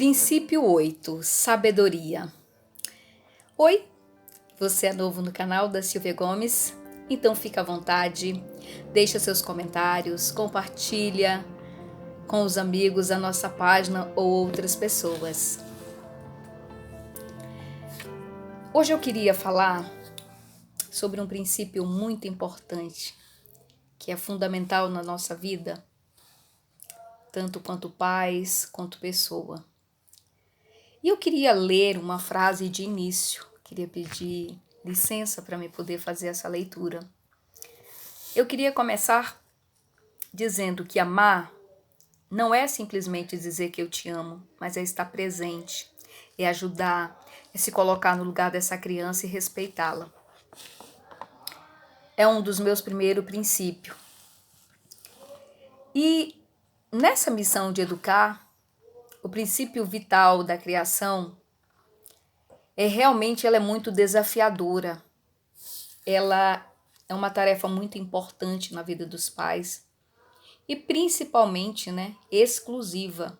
Princípio 8, sabedoria. Oi, você é novo no canal da Silvia Gomes? Então fica à vontade, deixa seus comentários, compartilha com os amigos a nossa página ou outras pessoas. Hoje eu queria falar sobre um princípio muito importante, que é fundamental na nossa vida, tanto quanto pais, quanto pessoa. E eu queria ler uma frase de início, queria pedir licença para me poder fazer essa leitura. Eu queria começar dizendo que amar não é simplesmente dizer que eu te amo, mas é estar presente, é ajudar, é se colocar no lugar dessa criança e respeitá-la. É um dos meus primeiros princípios. E nessa missão de educar, o princípio vital da criação ela é muito desafiadora. Ela é uma tarefa muito importante na vida dos pais e principalmente, exclusiva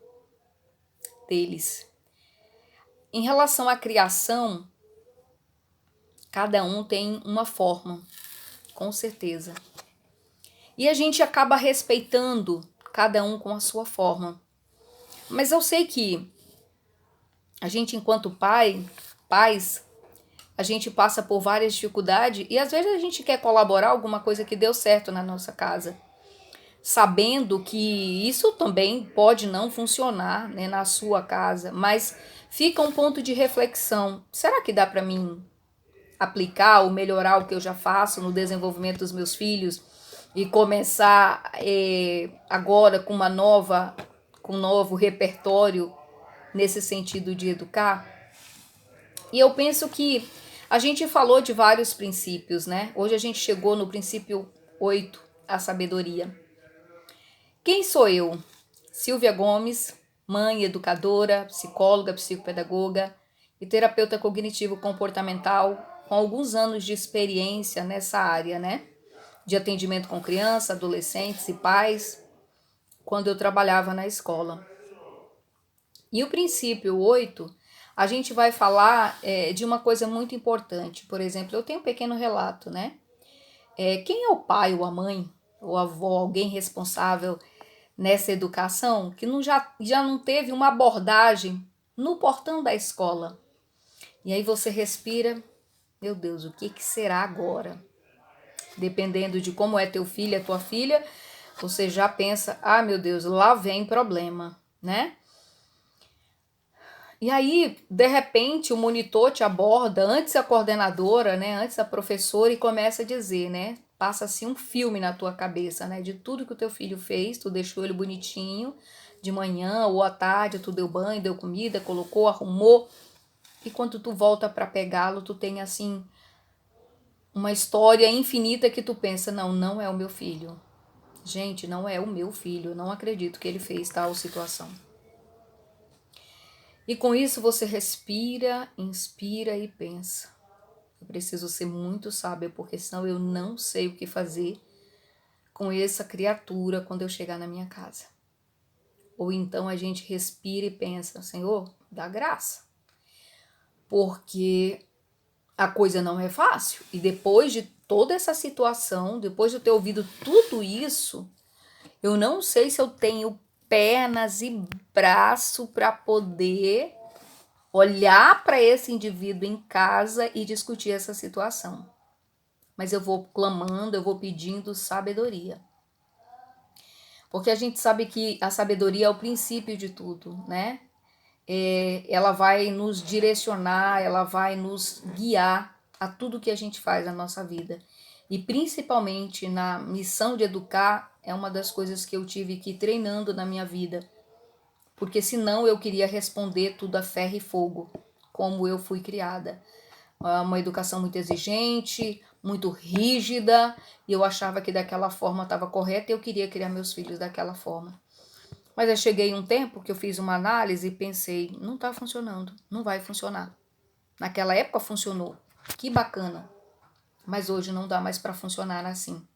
deles. Em relação à criação, cada um tem uma forma, com certeza. E a gente acaba respeitando cada um com a sua forma. Mas eu sei que a gente, enquanto pais, a gente passa por várias dificuldades e às vezes a gente quer colaborar alguma coisa que deu certo na nossa casa, sabendo que isso também pode não funcionar, na sua casa, mas fica um ponto de reflexão. Será que dá para mim aplicar ou melhorar o que eu já faço no desenvolvimento dos meus filhos e começar agora com um novo repertório nesse sentido de educar? E eu penso que a gente falou de vários princípios, né? Hoje a gente chegou no princípio 8, a sabedoria. Quem sou eu? Silvia Gomes, mãe, educadora, psicóloga, psicopedagoga e terapeuta cognitivo-comportamental, com alguns anos de experiência nessa área, de atendimento com crianças, adolescentes e pais, quando eu trabalhava na escola. E o princípio 8, a gente vai falar de uma coisa muito importante. Por exemplo, eu tenho um pequeno relato, quem é o pai ou a mãe, ou a avó, alguém responsável nessa educação, que já não teve uma abordagem no portão da escola? E aí você respira, meu Deus, o que será agora? Dependendo de como é teu filho, a tua filha, você já pensa, meu Deus, lá vem problema, E aí, de repente, o monitor te aborda, antes a coordenadora, antes a professora, e começa a dizer, passa assim um filme na tua cabeça, de tudo que o teu filho fez, tu deixou ele bonitinho, de manhã ou à tarde, tu deu banho, deu comida, colocou, arrumou, e quando tu volta para pegá-lo, tu tem assim uma história infinita que tu pensa, não é o meu filho. Gente, não é o meu filho, eu não acredito que ele fez tal situação. E com isso você respira, inspira e pensa. Eu preciso ser muito sábia, porque senão eu não sei o que fazer com essa criatura quando eu chegar na minha casa. Ou então a gente respira e pensa, Senhor, dá graça. Porque a coisa não é fácil. E depois de toda essa situação, depois de eu ter ouvido tudo isso, eu não sei se eu tenho pernas e braço para poder olhar para esse indivíduo em casa e discutir essa situação. Mas eu vou clamando, eu vou pedindo sabedoria. Porque a gente sabe que a sabedoria é o princípio de tudo, ela vai nos direcionar, ela vai nos guiar a tudo que a gente faz na nossa vida. E principalmente na missão de educar, é uma das coisas que eu tive que ir treinando na minha vida. Porque senão eu queria responder tudo a ferro e fogo, como eu fui criada. Uma educação muito exigente, muito rígida, e eu achava que daquela forma estava correta e eu queria criar meus filhos daquela forma. Mas eu cheguei um tempo que eu fiz uma análise e pensei, não está funcionando, não vai funcionar. Naquela época funcionou, que bacana, mas hoje não dá mais para funcionar assim.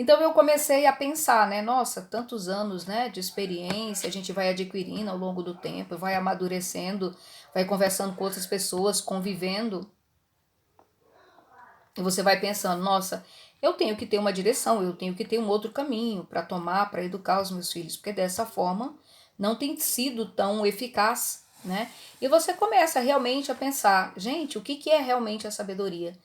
Então eu comecei a pensar, né? Nossa, tantos anos, né, de experiência, a gente vai adquirindo ao longo do tempo, vai amadurecendo, vai conversando com outras pessoas, convivendo, e você vai pensando, nossa, eu tenho que ter uma direção, eu tenho que ter um outro caminho para tomar, para educar os meus filhos, porque dessa forma não tem sido tão eficaz, né? E você começa realmente a pensar, gente, o que que é realmente a sabedoria?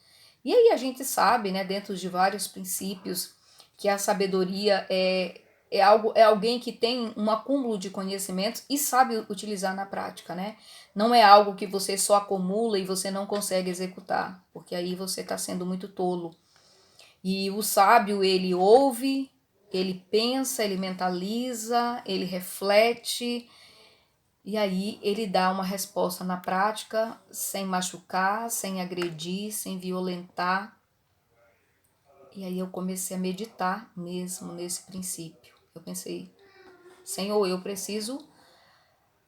E aí a gente sabe, né, dentro de vários princípios, que a sabedoria é algo, é alguém que tem um acúmulo de conhecimentos e sabe utilizar na prática, né? Não é algo que você só acumula e você não consegue executar, porque aí você está sendo muito tolo. E o sábio, ele ouve, ele pensa, ele mentaliza, ele reflete, e aí ele dá uma resposta na prática, sem machucar, sem agredir, sem violentar. E aí eu comecei a meditar mesmo nesse princípio. Eu pensei, Senhor, eu preciso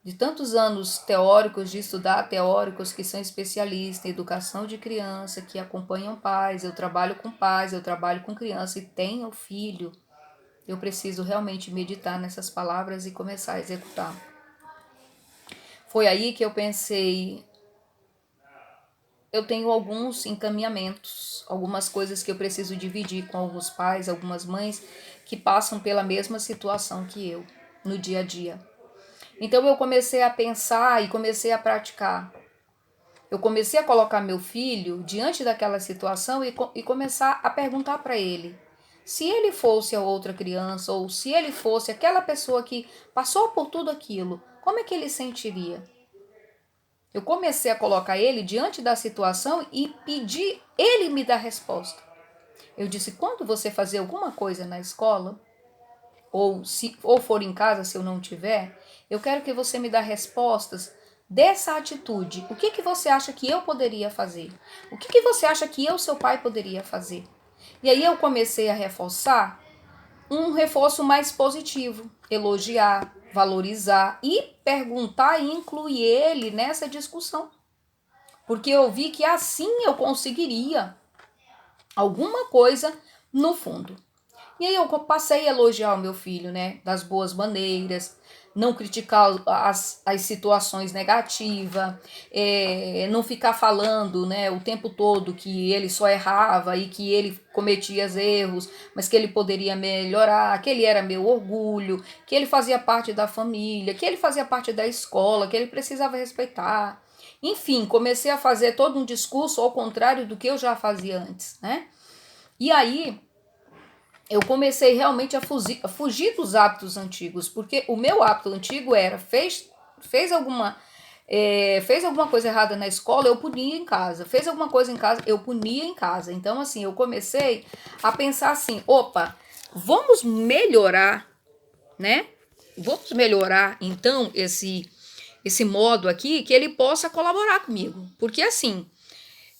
de tantos anos teóricos, de estudar teóricos que são especialistas em educação de criança, que acompanham pais, eu trabalho com pais, eu trabalho com criança e tenho filho. Eu preciso realmente meditar nessas palavras e começar a executar. Foi aí que eu pensei, eu tenho alguns encaminhamentos, algumas coisas que eu preciso dividir com alguns pais, algumas mães que passam pela mesma situação que eu no dia a dia. Então eu comecei a pensar e comecei a praticar. Eu comecei a colocar meu filho diante daquela situação e começar a perguntar para ele. Se ele fosse a outra criança ou se ele fosse aquela pessoa que passou por tudo aquilo, como é que ele sentiria? Eu comecei a colocar ele diante da situação e pedir ele me dar resposta. Eu disse, quando você fazer alguma coisa na escola, ou for em casa, se eu não tiver, eu quero que você me dê respostas dessa atitude. O que você acha que eu poderia fazer? O que você acha que eu, seu pai, poderia fazer? E aí eu comecei a reforçar um reforço mais positivo, elogiar, valorizar e perguntar e incluir ele nessa discussão. Porque eu vi que assim eu conseguiria alguma coisa no fundo. E aí eu passei a elogiar o meu filho, né? Das boas maneiras, não criticar as situações negativas, não ficar falando, né, o tempo todo que ele só errava e que ele cometia erros, mas que ele poderia melhorar, que ele era meu orgulho, que ele fazia parte da família, que ele fazia parte da escola, que ele precisava respeitar. Enfim, comecei a fazer todo um discurso ao contrário do que eu já fazia antes, né? E aí eu comecei realmente a fugir dos hábitos antigos, porque o meu hábito antigo era, fez alguma fez alguma coisa errada na escola, eu punia em casa. Fez alguma coisa em casa, eu punia em casa. Então, assim, eu comecei a pensar assim, opa, vamos melhorar, né? Vamos melhorar, então, esse modo aqui, que ele possa colaborar comigo. Porque, assim,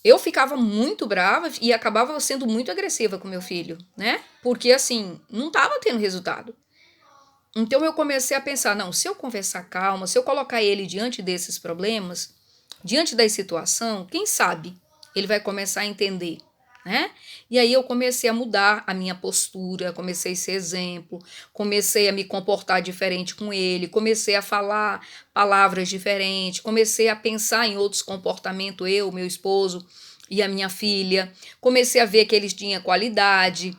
eu ficava muito brava e acabava sendo muito agressiva com meu filho, né? Porque assim, não estava tendo resultado. Então eu comecei a pensar, não, se eu conversar calma, se eu colocar ele diante desses problemas, diante da situação, quem sabe ele vai começar a entender, né? E aí eu comecei a mudar a minha postura, comecei a ser exemplo, comecei a me comportar diferente com ele, comecei a falar palavras diferentes, comecei a pensar em outros comportamentos, eu, meu esposo e a minha filha, comecei a ver que eles tinham qualidade,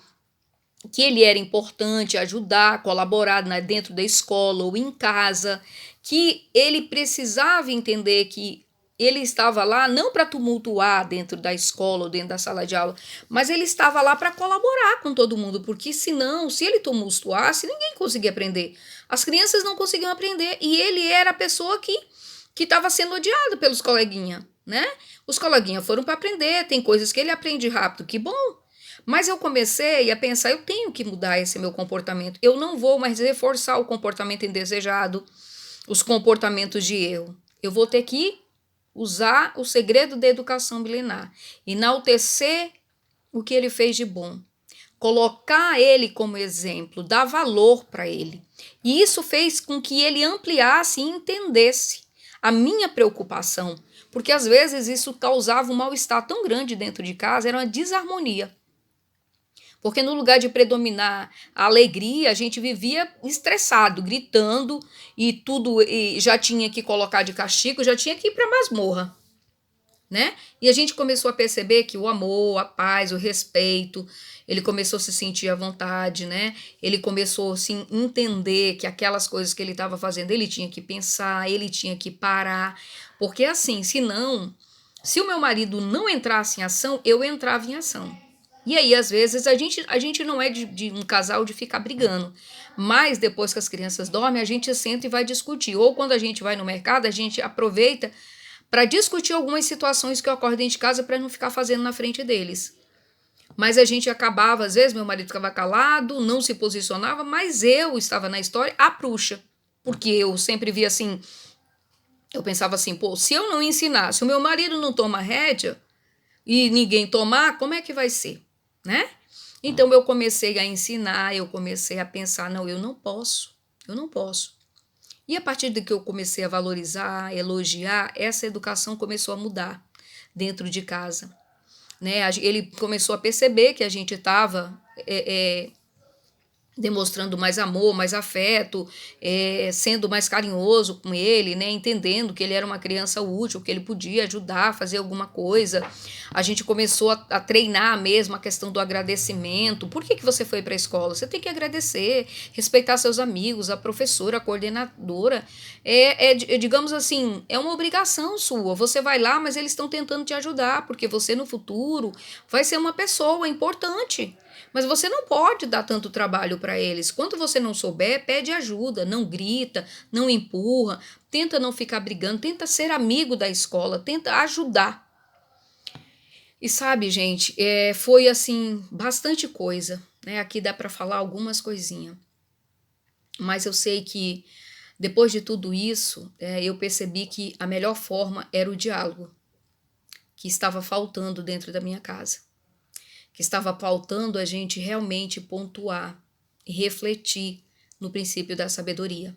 que ele era importante ajudar, colaborar dentro da escola ou em casa, que ele precisava entender que ele estava lá não para tumultuar dentro da escola ou dentro da sala de aula, mas ele estava lá para colaborar com todo mundo, porque senão, se ele tumultuasse, ninguém conseguia aprender. As crianças não conseguiam aprender e ele era a pessoa que estava sendo odiado pelos coleguinhas, né? Os coleguinhas foram para aprender, tem coisas que ele aprende rápido, que bom. Mas eu comecei a pensar, eu tenho que mudar esse meu comportamento. Eu não vou mais reforçar o comportamento indesejado, os comportamentos de erro. Eu vou ter que usar o segredo da educação milenar, enaltecer o que ele fez de bom, colocar ele como exemplo, dar valor para ele. E isso fez com que ele ampliasse e entendesse a minha preocupação, porque às vezes isso causava um mal-estar tão grande dentro de casa, era uma desarmonia. Porque no lugar de predominar a alegria, a gente vivia estressado, gritando e tudo, e já tinha que colocar de castigo, já tinha que ir para a masmorra, né? E a gente começou a perceber que o amor, a paz, o respeito, ele começou a se sentir à vontade, né? Ele começou assim, a entender que aquelas coisas que ele estava fazendo, ele tinha que pensar, ele tinha que parar. Porque assim, senão, se o meu marido não entrasse em ação, eu entrava em ação. E aí, às vezes, a gente não é de um casal de ficar brigando. Mas depois que as crianças dormem, a gente senta e vai discutir. Ou quando a gente vai no mercado, a gente aproveita para discutir algumas situações que ocorrem dentro de casa para não ficar fazendo na frente deles. Mas a gente acabava, às vezes, meu marido ficava calado, não se posicionava, mas eu estava na história a pruxa. Porque eu sempre via assim, eu pensava assim, pô, se eu não ensinar, se o meu marido não toma rédea e ninguém tomar, como é que vai ser, né? Então eu comecei a ensinar, eu comecei a pensar, não, eu não posso. E a partir de que eu comecei a valorizar, elogiar, essa educação começou a mudar dentro de casa, né? Ele começou a perceber que a gente estava demonstrando mais amor, mais afeto, sendo mais carinhoso com ele, né? Entendendo que ele era uma criança útil, que ele podia ajudar a fazer alguma coisa. A gente começou a treinar mesmo a questão do agradecimento. Por que você foi para a escola? Você tem que agradecer, respeitar seus amigos, a professora, a coordenadora. Digamos assim, é uma obrigação sua. Você vai lá, mas eles estão tentando te ajudar, porque você no futuro vai ser uma pessoa importante. Mas você não pode dar tanto trabalho para eles. Quando você não souber, pede ajuda, não grita, não empurra, tenta não ficar brigando, tenta ser amigo da escola, tenta ajudar. E sabe, gente, foi assim, bastante coisa, né? Aqui dá para falar algumas coisinhas. Mas eu sei que depois de tudo isso, eu percebi que a melhor forma era o diálogo, que estava faltando dentro da minha casa. Que estava faltando a gente realmente pontuar e refletir no princípio da sabedoria.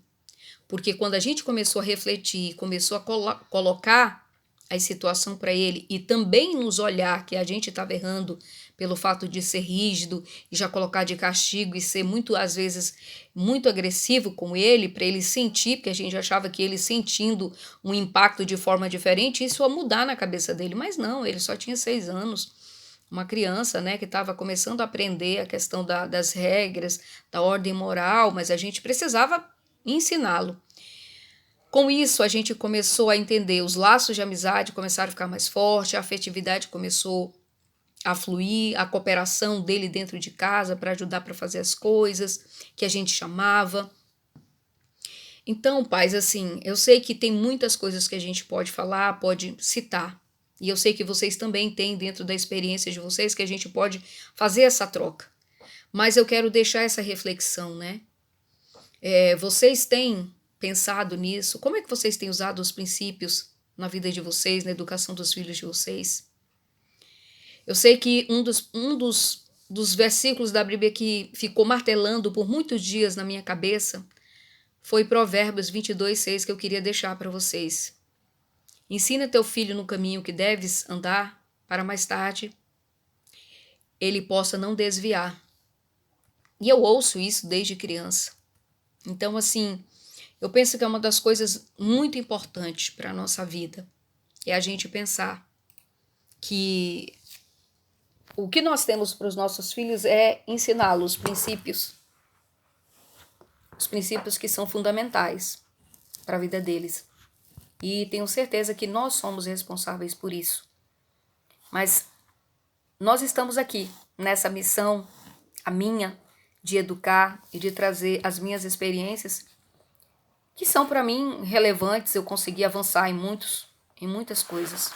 Porque quando a gente começou a refletir, começou a colocar a situação para ele e também nos olhar que a gente estava errando pelo fato de ser rígido e já colocar de castigo e ser muito, às vezes, muito agressivo com ele, para ele sentir, porque a gente achava que ele sentindo um impacto de forma diferente, isso ia mudar na cabeça dele. Mas não, ele só tinha 6 anos. Uma criança, né, que estava começando a aprender a questão das regras, da ordem moral, mas a gente precisava ensiná-lo. Com isso, a gente começou a entender, os laços de amizade começaram a ficar mais fortes, a afetividade começou a fluir, a cooperação dele dentro de casa para ajudar para fazer as coisas que a gente chamava. Então, pais, assim, eu sei que tem muitas coisas que a gente pode falar, pode citar, e eu sei que vocês também têm dentro da experiência de vocês que a gente pode fazer essa troca. Mas eu quero deixar essa reflexão, né? Vocês têm pensado nisso? Como é que vocês têm usado os princípios na vida de vocês, na educação dos filhos de vocês? Eu sei que um dos versículos da Bíblia que ficou martelando por muitos dias na minha cabeça foi Provérbios 22:6 que eu queria deixar para vocês. Ensina teu filho no caminho que deves andar, para mais tarde ele possa não desviar. E eu ouço isso desde criança. Então, assim, eu penso que é uma das coisas muito importantes para a nossa vida. É a gente pensar que o que nós temos para os nossos filhos é ensiná-los os princípios que são fundamentais para a vida deles. E tenho certeza que nós somos responsáveis por isso. Mas nós estamos aqui nessa missão, a minha, de educar e de trazer as minhas experiências, que são para mim relevantes. Eu consegui avançar em muitas coisas.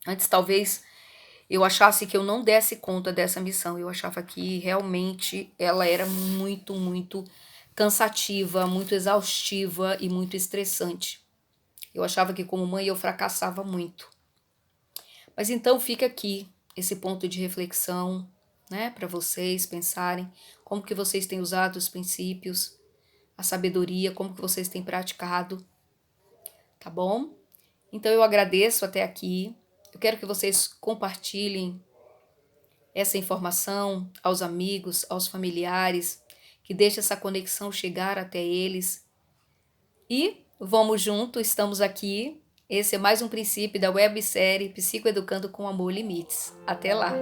Antes, talvez, eu achasse que eu não desse conta dessa missão. Eu achava que realmente ela era muito, muito cansativa, muito exaustiva e muito estressante. Eu achava que como mãe eu fracassava muito. Mas então fica aqui esse ponto de reflexão, né, para vocês pensarem como que vocês têm usado os princípios, a sabedoria, como que vocês têm praticado, tá bom? Então eu agradeço até aqui. Eu quero que vocês compartilhem essa informação aos amigos, aos familiares, que deixe essa conexão chegar até eles. E vamos junto, estamos aqui. Esse é mais um princípio da websérie Psicoeducando com Amor Limites. Até lá!